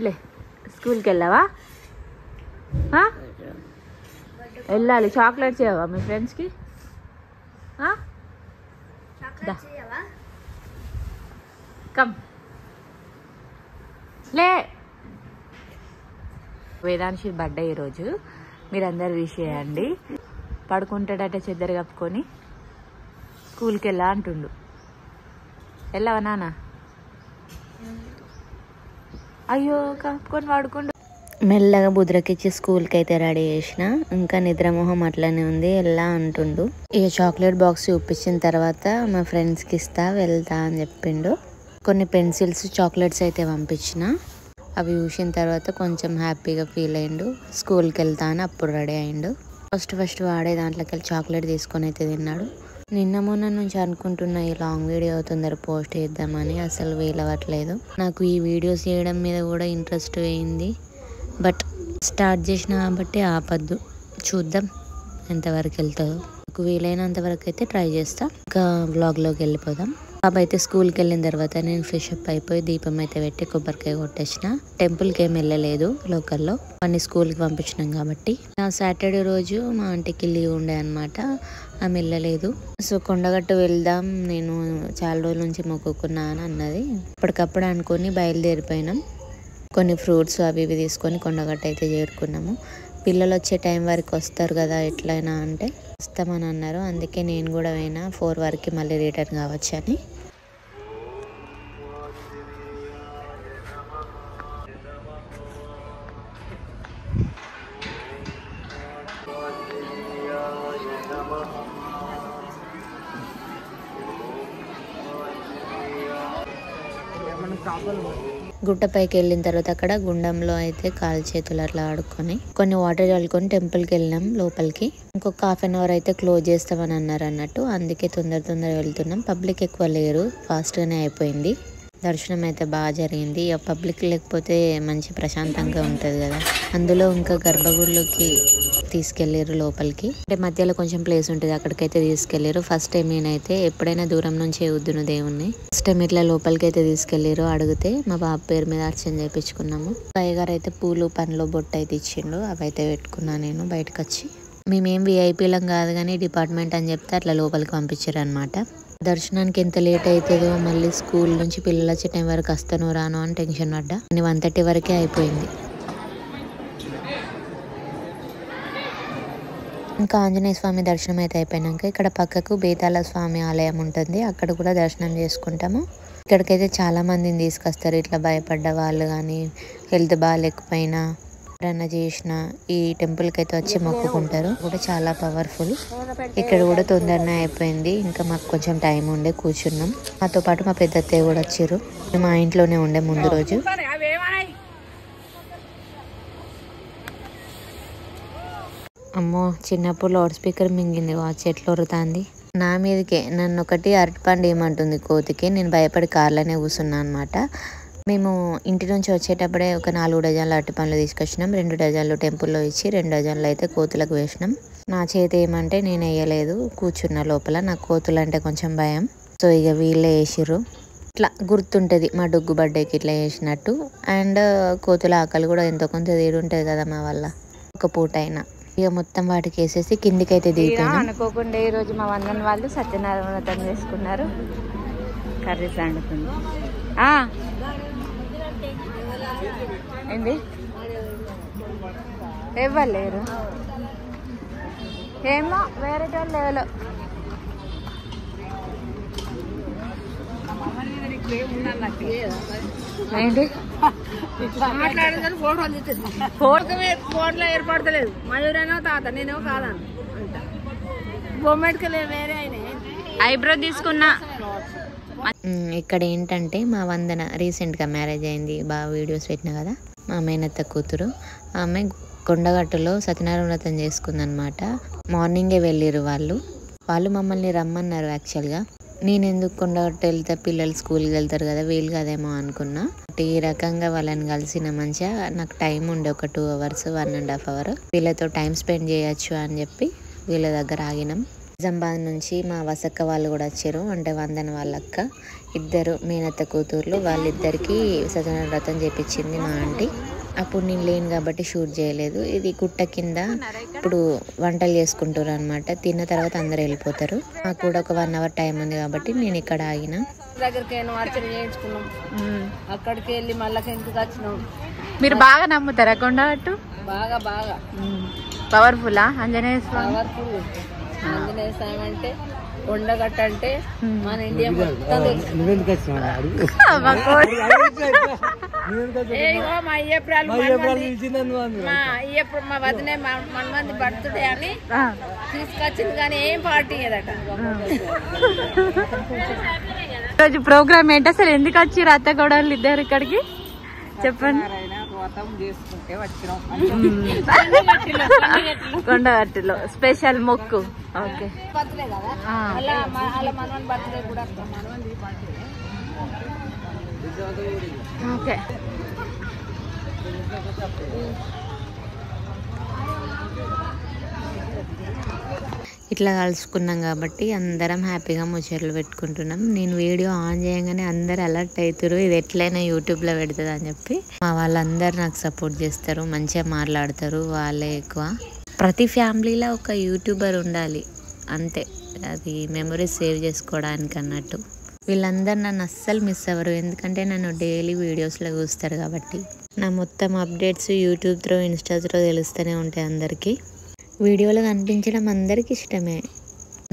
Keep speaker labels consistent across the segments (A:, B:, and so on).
A: లే స్కూల్కి వెళ్ళావా? వెళ్ళాలి. చాక్లెట్స్ ఇవ్వవా మీ ఫ్రెండ్స్కి? కమ్ లే. వేదాంశి బర్త్డే ఈరోజు, మీరందరు విష్ చేయండి. పడుకుంటాడట చెద్దరు కప్పుకొని. స్కూల్కి వెళ్ళా అంటుండు. వెళ్ళావా నాన్న? అయ్యో కప్పుకొని పడుకుండు. మెల్లగా బుద్రకిచ్చి స్కూల్కి అయితే రెడీ చేసిన. ఇంకా నిద్రమోహం అట్లనే ఉంది, వెళ్ళా అంటుండు. ఇక చాక్లెట్ బాక్స్ చూపించిన తర్వాత మా ఫ్రెండ్స్కి ఇస్తా వెళ్తా అని చెప్పిండు. కొన్ని పెన్సిల్స్ చాక్లెట్స్ అయితే పంపించిన. అవి చూసిన తర్వాత కొంచెం హ్యాపీగా ఫీల్ అయ్యిండు. స్కూల్కి వెళ్తా అని అప్పుడు రెడీ అయ్యిండు. ఫస్ట్ వాడే దాంట్లోకి వెళ్ళి చాక్లెట్ తీసుకొని అయితే తిన్నాడు. నిన్న మొన్న నుంచి అనుకుంటున్నా ఈ లాంగ్ వీడియో తొందర పోస్ట్ చేద్దామని, అసలు వీలవ్వట్లేదు. నాకు ఈ వీడియోస్ చేయడం మీద కూడా ఇంట్రెస్ట్ పోయింది. బట్ స్టార్ట్ చేసిన కాబట్టి ఆపద్దు, చూద్దాం ఎంతవరకు వెళ్తుందో. నాకు వీలైనంత వరకు అయితే ట్రై చేస్తా. ఇంకా వ్లాగ్లోకి వెళ్ళిపోదాం. బాబు అయితే స్కూల్కి వెళ్ళిన తర్వాత నేను ఫ్రెష్ అప్ అయిపోయి దీపం అయితే పెట్టి కొబ్బరికాయ కొట్టేసిన. టెంపుల్కి ఏం వెళ్ళలేదు, లోకల్లో అన్ని స్కూల్కి పంపించినాం కాబట్టి. సాటర్డే రోజు మా ఆంటీకి లీవ్ ఉండే అనమాట, ఆమె వెళ్ళలేదు. సో కొండగట్టు వెళ్దాం, నేను చాలా రోజుల నుంచి మొక్కుకున్నా అని అన్నది. అప్పటికప్పుడు అనుకొని బయలుదేరిపోయినాం. కొన్ని ఫ్రూట్స్ అవి ఇవి తీసుకొని కొండగట్టు అయితే చేరుకున్నాము. పిల్లలు వచ్చే టైం వరకు వస్తారు కదా ఎట్లయినా అంటే వస్తామని అన్నారు. అందుకే నేను కూడా పోయినా 4 వరకు మళ్ళీ రిటర్న్ కావచ్చు అని. గుట్టపైకి వెళ్ళిన తర్వాత అక్కడ గుండంలో అయితే కాలు చేతులు అట్లా ఆడుకొని కొన్ని వాటర్ చల్లుకొని టెంపుల్కి వెళ్ళినాం లోపలికి. ఇంకొక హాఫ్ అన్ అవర్ అయితే క్లోజ్ చేస్తామని అన్నారు అన్నట్టు, అందుకే తొందర వెళ్తున్నాం. పబ్లిక్ ఎక్కువ లేరు, ఫాస్ట్గానే అయిపోయింది. దర్శనం అయితే బాగా జరిగింది. పబ్లిక్ లేకపోతే మంచి ప్రశాంతంగా ఉంటుంది కదా. అందులో ఇంకా గర్భగుడిలోకి తీసుకెళ్ళారు లోపలికి. అంటే మధ్యలో కొంచెం ప్లేస్ ఉంటుంది, అక్కడికైతే తీసుకెళ్ళారు. ఫస్ట్ టైం నేనైతే ఎప్పుడైనా దూరం నుంచే వద్దును దేవుణ్ణి. ఫస్ట్ టైం ఇట్లా లోపలికి అయితే తీసుకెళ్ళారు. అడిగితే మా బాబు పేరు మీద అర్చన చేయించుకున్నాము. అయ్యగారు అయితే పూలు పండ్లు బొట్టు అయితే ఇచ్చిండు, అవైతే పెట్టుకున్నా నేను బయటకు వచ్చి. మేమేం విఐపీలం కాదు కానీ డిపార్ట్మెంట్ అని చెప్తే అట్లా లోపలికి పంపించారు అనమాట. దర్శనానికి ఎంత లేట్ అవుతుందో, మళ్ళీ స్కూల్ నుంచి పిల్లలు వచ్చే టైం వరకు వస్తానో రాను అని టెన్షన్ పడ్డా. 1:30 వరకే అయిపోయింది. ఇంకా ఆంజనేయ స్వామి దర్శనం అయితే అయిపోయినాక ఇక్కడ పక్కకు బేతాళ స్వామి ఆలయం ఉంటుంది, అక్కడ కూడా దర్శనం చేసుకుంటాము. ఇక్కడికైతే చాలా మందిని తీసుకొస్తారు, ఇట్లా భయపడ్డ వాళ్ళు కానీ, హెల్త్ బాగాలేకపోయినా ఎవరన్నా చేసిన ఈ టెంపుల్కి అయితే వచ్చి మొక్కుకుంటారు. కూడా చాలా పవర్ఫుల్. ఇక్కడ కూడా తొందరనే అయిపోయింది. ఇంకా మాకు కొంచెం టైం ఉండే కూర్చున్నాం. మాతో పాటు మా పెద్ద అత్తయ్య కూడా వచ్చారు. మా ఇంట్లోనే ఉండే ముందు రోజు. అమ్మో చిన్నప్పుడు లౌడ్ స్పీకర్ మింగింది, వాచ్ ఎట్లా వరుతుంది నా మీదకే. నన్ను ఒకటి అరటిపండు ఏమంటుంది కోతికి. నేను భయపడి కార్లోనే కూర్చున్నా అనమాట. మేము ఇంటి నుంచి వచ్చేటప్పుడే ఒక 4 డజన్లు అరటిపండ్లు తీసుకొచ్చినాం. 2 డజన్లు టెంపుల్లో ఇచ్చి 2 డజన్లు అయితే కోతులకు వేసినాం. నా చేతి ఏమంటే నేను వేయలేదు, కూర్చున్నా లోపల. నాకు కోతులు అంటే కొంచెం భయం. సో ఇక వీళ్ళే వేసిర్రు. ఇట్లా గుర్తుంటుంది మా డొగ్గు బర్త్డేకి ఇట్లా వేసినట్టు. అండ్ కోతుల ఆకలి కూడా ఎంతో కొంత తీరుంటుంది కదా మా వల్ల ఒక పూట అయినా. ఇక మొత్తం వాటికి వేసేసి కిందికి అయితే దిగిపోయినా. అనుకోకుండా ఈరోజు మా వందన వాళ్ళు సత్యనారాయణ వ్రతం చేసుకున్నారు. కర్రీస్ వండుతుంది. ఏంది ఇవ్వలేరు ఏమో వేరే వాళ్ళు లేవలో. ఏంటి ఫోన్లో ఏర్పడతలేదు. మయూరేనో తాత నేనేమో కాదని బొమ్మెడికి వేరే ఆయన ఐబ్రో తీసుకున్నా. ఇక్కడ ఏంటంటే మా వందన రీసెంట్గా మ్యారేజ్ అయింది, బాగా వీడియోస్ పెట్టినా కదా. మా మేనత్త కూతురు, ఆమె కొండగట్టులో సత్యనారాయణ వ్రతం చేసుకుందనమాట. మార్నింగే వెళ్ళిరు వాళ్ళు మమ్మల్ని రమ్మన్నారు. యాక్చువల్గా నేను ఎందుకు కొండగట్టు వెళ్తే పిల్లలు స్కూల్కి వెళ్తారు కదా, వీలు కదేమో అనుకున్నా. ఈ రకంగా వాళ్ళని కలిసిన మంచిగా నాకు టైం ఉండే ఒక 2 అవర్స్ 1.5 అవర్ వీళ్ళతో టైం స్పెండ్ చేయొచ్చు అని చెప్పి వీళ్ళ దగ్గర ఆగినాం. నిజామాబాద్ నుంచి మా వసక్క వాళ్ళు కూడా వచ్చారు, అంటే వందన వాళ్ళక్క. ఇద్దరు మేనత్త కూతుర్లు, వాళ్ళిద్దరికి సత్యనారాయణ వ్రతం చేపించింది మా ఆంటీ. అప్పుడు నేను లేను కాబట్టి షూట్ చేయలేదు. ఇది గుట్ట కింద ఇప్పుడు వంటలు చేసుకుంటారు అనమాట. తిన్న తర్వాత అందరు వెళ్ళిపోతారు. నాకు కూడా ఒక 1 hour టైం ఉంది కాబట్టి నేను ఇక్కడ ఆగిన.
B: దగ్గరికి అర్చన చేయించుకున్నాం, అక్కడికి వెళ్ళి మళ్ళీ ఇంటికి వచ్చినాం.
C: మీరు బాగా నమ్ముతారా కొండగట్టు?
B: బాగా బాగా
C: పవర్ఫుల్లా ఆంజనేయ స్వామి?
B: పవర్ఫుల్. ఆంజనేయ స్వామి అంటే కొండగట్ట అంటే మన ఇండియా మొత్తం తెలుసు. మా అయ్యప్రాలు మా వదినే మనమంది బర్త్డే అని తీసుకొచ్చింది, కానీ ఏం పార్టీ అదట.
C: రోజు ప్రోగ్రామ్ ఏంటి అసలు? ఎందుకు వచ్చి అత్త కోడళ్ళు ఇద్దరు ఇక్కడికి చెప్పండి. కొండగట్టులో స్పెషల్ మొక్కు. ఓకే,
B: బర్త్డే కదా, అలా మనవని బర్త్డే కూడా
C: ఓకే.
A: ఇట్లా కలుసుకున్నాం కాబట్టి అందరం హ్యాపీగా ముచ్చట్లు పెట్టుకుంటున్నాం. నేను వీడియో ఆన్ చేయగానే అందరు అలర్ట్ అవుతారు, ఇది ఎట్లయినా యూట్యూబ్లో పెడుతుంది అని చెప్పి. మా వాళ్ళందరూ నాకు సపోర్ట్ చేస్తారు, మంచిగా మాట్లాడతారు. వాళ్ళే ఎక్కువ. ప్రతి ఫ్యామిలీలో ఒక యూట్యూబర్ ఉండాలి అంతే, అది మెమరీస్ సేవ్ చేసుకోవడానికి అన్నట్టు. వీళ్ళందరూ నన్ను అస్సలు మిస్ అవ్వరు, ఎందుకంటే నన్ను డైలీ వీడియోస్లో చూస్తారు కాబట్టి. నా మొత్తం updates YouTube throw, Insta throw తెలుస్తూనే ఉంటాయి అందరికీ. వీడియోలో కనిపించడం అందరికీ ఇష్టమే.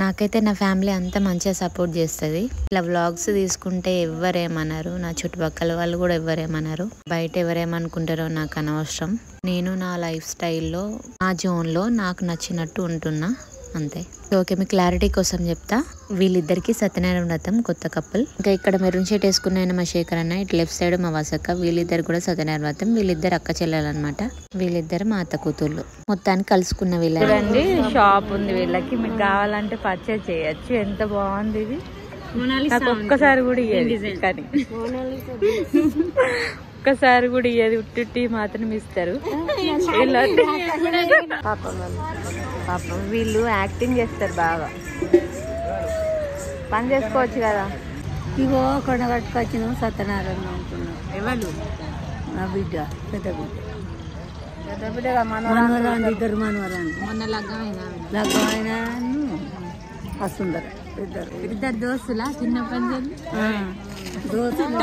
A: నాకైతే నా ఫ్యామిలీ అంతా మంచిగా సపోర్ట్ చేస్తుంది. ఇలా వ్లాగ్స్ తీసుకుంటే ఎవరేమన్నారు, నా చుట్టుపక్కల వాళ్ళు కూడా ఎవరేమన్నారు, బయట ఎవరేమనుకుంటారో నాకు అనవసరం. నేను నా లైఫ్ స్టైల్లో, నా జోన్లో నాకు నచ్చినట్టు ఉంటున్నా అంతే. ఓకే, మీ క్లారిటీ కోసం చెప్తా. వీళ్ళిద్దరికి సత్యనారాయణ వ్రతం కొత్త కపుల్. ఇంకా ఇక్కడ మెరూన్ షర్ట్ వేసుకున్న ఆయన మా శేఖర్ అన్న, ఇటు లెఫ్ట్ సైడ్ మా వసక్క. వీళ్ళిద్దరు కూడా సత్యనారాయణ వ్రతం. వీళ్ళిద్దరు అక్క చెల్లెలన్నమాట. వీళ్ళిద్దరు మా అత్త కూతుర్లు. మొత్తానికి కలుసుకున్న
C: వీళ్ళండి. షాప్ ఉంది వీళ్ళకి, మీకు కావాలంటే పర్చేజ్ చేయొచ్చు. ఎంత బాగుంది ఇది, నాకు ఒక్కసారి కూడా ఇయ్యేది, కానీ ఒక్కసారి కూడా ఇయ్యేది, ఉట్టి మాత్రం ఇస్తారు. పాపం వీళ్ళు యాక్టింగ్ చేస్తారు బాగా. పని చేసుకోవచ్చు కదా.
B: ఇగో కొండ కట్టుకొచ్చినాం, సత్యనారాయణ ఉంటున్నాం. ఎవరు? నా బిడ్డ, పెద్ద బిడ్డ. పెద్ద బిడ్డ మనవరాండి, ఇద్దరు మనవరాండి. మొన్న లగ్గమైన వస్తుందర ఇద్దరు దోస్తులా? చిన్న పని దోస్తులు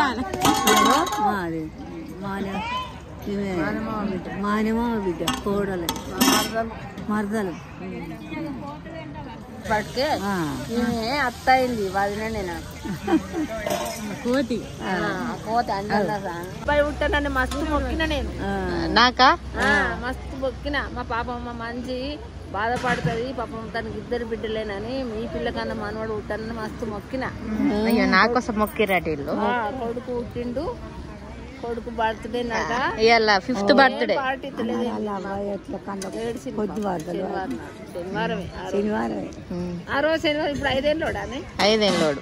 B: మానేమో బిడ్డ, కోడలు, మరదలు. పట్టుకే అత్త అయింది వదిన. నేను కోతి అంటే ఉంటానని మస్తు మొక్కిన. నేను
C: నాకా
B: మస్తు మొక్కిన. మా పాపమ్మ మంచి బాధపడుతుంది, పాపం తనకి ఇద్దరు బిడ్డలేనని, మీ పిల్లకన్నా మనవాడు ఉంటానని మస్తు మొక్కిన.
C: అయ్యో, నా కోసం మొక్కిరాటి ఇల్లు.
B: కొడుకు పుట్టిండు, కొడుకు బర్త్డే నట,
C: ఇవాళ 5th బర్త్డే.
B: పార్టీ తెలియదు. శనివారమే ఆ రోజు శనివారం. ఇప్పుడు 5 ఏళ్ళోడా?
C: 5 ఏళ్ళోడు.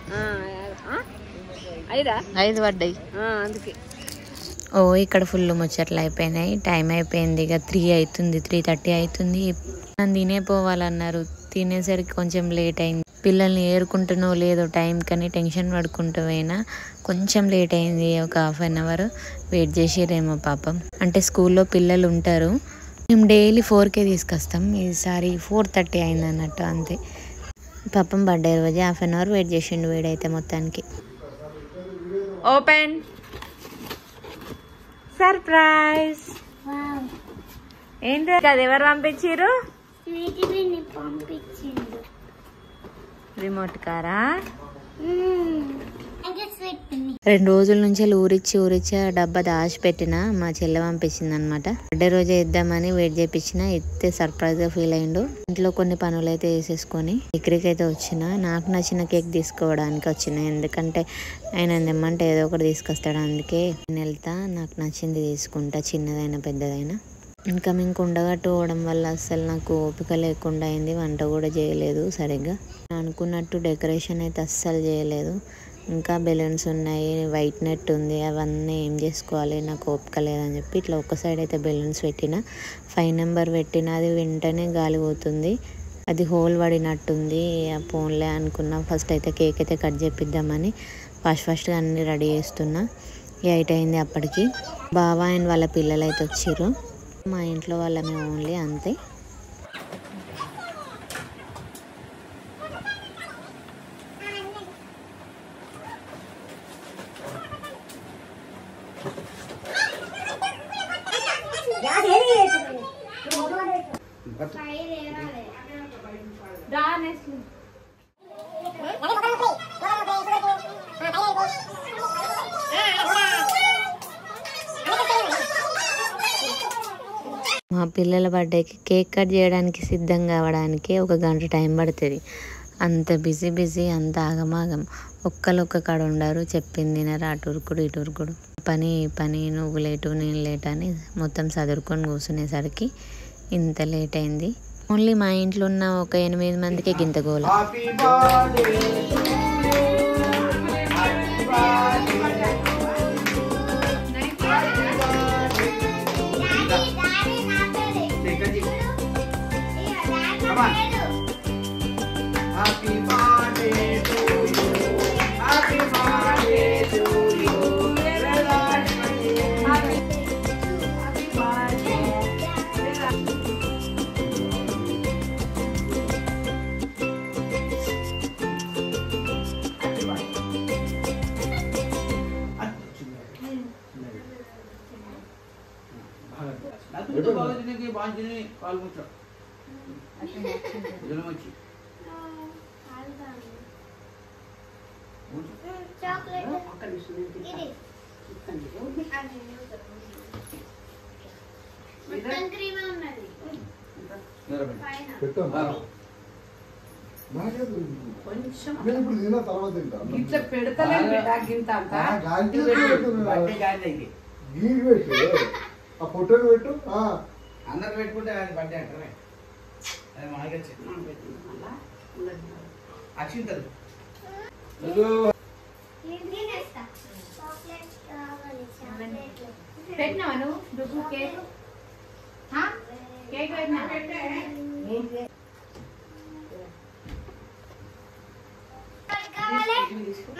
C: 5 పడ్డాయి
B: అందుకే.
A: ఓ ఇక్కడ ఫుల్ ముచ్చట్లు అయిపోయినాయి. టైం అయిపోయింది, ఇక 3 అవుతుంది, 3:30 అవుతుంది. నన్ను తినే పోవాలన్నారు. తినేసరికి కొంచెం లేట్ అయింది. పిల్లల్ని ఏరుకుంటున్నో లేదో టైం కానీ టెన్షన్ పడుకుంటూ పోయినా కొంచెం లేట్ అయింది. ఒక 1/2 hour వెయిట్ చేసిరేమో పాపం. అంటే స్కూల్లో పిల్లలు ఉంటారు, మేము డైలీ 4కే తీసుకొస్తాం. ఈసారి 4:30 అయింది అన్నట్టు, అంతే. పాపం బర్త్డే రోజు 1/2 hour వెయిట్ చేసిండు వీడైతే మొత్తానికి.
C: Open surprise. ఏంటి అది, ఎవరు పంపించారు? రిమోట్ కారా?
A: 2 రోజుల నుంచి ఊరిచ్చి ఆ డబ్బా దాచి పెట్టిన మా చెల్లె పంపించింది అనమాట. బర్త్డే రోజే ఇద్దామని వెయిట్ చేపించిన, ఇస్తే సర్ప్రైజ్ గా ఫీల్ అయిండు. ఇంట్లో కొన్ని పనులు అయితే వేసేసుకొని డిగ్రీకి అయితే వచ్చిన. నాకు నచ్చిన కేక్ తీసుకోవడానికి వచ్చిన, ఎందుకంటే ఆయన తెమ్మంటే ఏదో ఒకటి తీసుకొస్తాడు. అందుకే నేను వెళ్తా, నాకు నచ్చింది తీసుకుంటా, చిన్నదైనా పెద్దదైనా. ఇంకా మేము కొండగట్టు పోవడం వల్ల అస్సలు నాకు ఓపిక లేకుండా అయింది. వంట కూడా చేయలేదు సరిగ్గా. అనుకున్నట్టు డెకరేషన్ అయితే అస్సలు చేయలేదు. ఇంకా బెలూన్స్ ఉన్నాయి, వైట్ నెట్ ఉంది, అవన్నీ ఏం చేసుకోవాలి, నాకు ఓపిక లేదని చెప్పి ఇట్లా ఒక సైడ్ అయితే బెలూన్స్ పెట్టిన. 5 నెంబర్ పెట్టిన, అది వెంటనే గాలి పోతుంది. అది హోల్ పడినట్టుంది. పోన్లే అనుకున్నా. ఫస్ట్ అయితే కేక్ అయితే కట్ చేపిద్దామని ఫస్ట్గా అన్నీ రెడీ చేస్తున్నా. 8 అయింది అప్పటికి. బావ అండ్ వాళ్ళ పిల్లలు అయితే వచ్చిర్రు. మా ఇంట్లో వాళ్ళమే ఓన్లీ, అంతే. మా పిల్లల బర్త్డేకి కేక్ కట్ చేయడానికి సిద్ధం కావడానికి 1 గంట టైం పడుతుంది. అంత బిజీ, అంత ఆగమాగం. ఒక్క కాడ ఉండరు. చెప్పింది తినరు. అటురుకుడు ఇటురుకుడు, పని నువ్వు లేటు నేను లేట్ అని మొత్తం చదువుకొని కూర్చునేసరికి ఇంత లేట్ అయింది. ఓన్లీ మా ఇంట్లో ఉన్న ఒక 8 మందికి గింత గోల.
D: పొట్టలు పెట్టు అందరు పెట్టుకుంటే అది బర్త్డే అంటారే. అది మాకే అక్షింతలు
C: పెట్టినావా నువ్వు డుగ్గు కేక్? కేక్ పెట్టినా?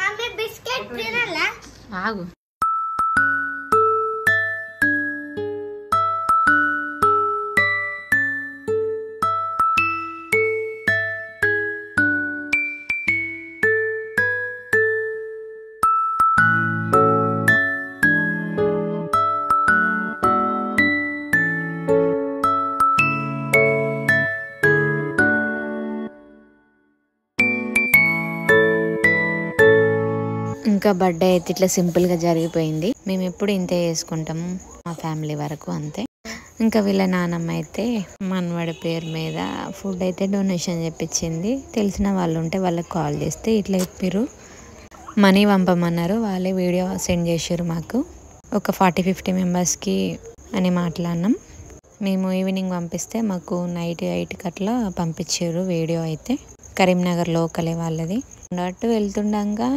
E: మమ్మీ బిస్కెట్ తినాలా?
A: ఆగు. ఇంకా బర్త్డే అయితే ఇట్లా సింపుల్గా జరిగిపోయింది. మేము ఎప్పుడు ఇంతే చేసుకుంటాము మా ఫ్యామిలీ వరకు, అంతే. ఇంకా వీళ్ళ నానమ్మ అయితే మనవడి పేరు మీద ఫుడ్ అయితే డొనేషన్ చెప్పించింది. తెలిసిన వాళ్ళు ఉంటే వాళ్ళకి కాల్ చేస్తే ఇట్లా చెప్పారు, మనీ పంపమన్నారు. వాళ్ళే వీడియో సెండ్ చేసారు మాకు. ఒక 40-50 మెంబర్స్కి అని మాట్లాడినాం. మేము ఈవినింగ్ పంపిస్తే మాకు నైట్ 8కి అట్లా పంపించారు వీడియో అయితే. కరీంనగర్ లోకలే వాళ్ళది. అటు వెళ్తుండగా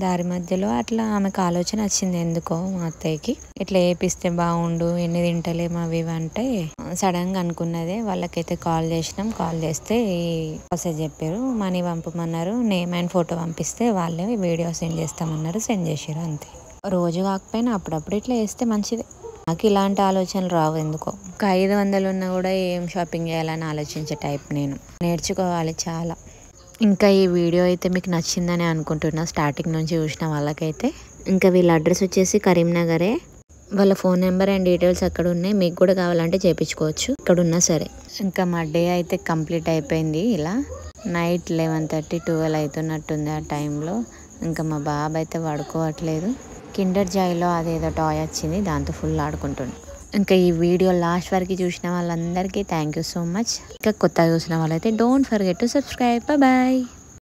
A: దారి మధ్యలో అట్లా ఆమెకు ఆలోచన వచ్చింది ఎందుకో మా అత్తయ్యకి, ఇట్లా వేపిస్తే బాగుండు, ఎన్ని తింటలేము అవి అంటే సడన్గా అనుకున్నదే. వాళ్ళకైతే కాల్ చేసినాం. కాల్ చేస్తే ఈ ప్రాసెస్ చెప్పారు, మనీ పంపమన్నారు. నేమ్ అండ్ ఫోటో పంపిస్తే వాళ్ళే వీడియో సెండ్ చేస్తామన్నారు. సెండ్ చేసారు, అంతే. రోజు కాకపోయినా అప్పుడప్పుడు ఇట్లా వేస్తే మంచిదే. నాకు ఇలాంటి ఆలోచనలు రావు ఎందుకో. ఒక 500 ఉన్నా కూడా ఏం షాపింగ్ చేయాలని ఆలోచించే టైప్ నేను. నేర్చుకోవాలి చాలా. ఇంకా ఈ వీడియో అయితే మీకు నచ్చిందని అనుకుంటున్నా, స్టార్టింగ్ నుంచి చూసిన వాళ్ళకైతే. ఇంకా వీళ్ళ అడ్రస్ వచ్చేసి కరీంనగరే. వాళ్ళ ఫోన్ నెంబర్ అండ్ డీటెయిల్స్ అక్కడ ఉన్నాయి. మీకు కూడా కావాలంటే చేయించుకోవచ్చు ఇక్కడ ఉన్నా సరే. ఇంకా మా డే అయితే కంప్లీట్ అయిపోయింది. ఇలా నైట్ 11:30-12 అవుతున్నట్టుంది ఆ టైంలో. ఇంకా మా బాబు అయితే పడుకోవట్లేదు. కిండర్ జాయ్లో అదేదో టాయ్ వచ్చింది, దాంతో ఫుల్ ఆడుకుంటుంది. ఇంకా ఈ వీడియో లాస్ట్ వరకు చూసిన వాళ్ళందరికీ థ్యాంక్ యూ సో మచ్. ఇంకా కొత్తగా చూసిన వాళ్ళైతే don't forget to subscribe. Bye.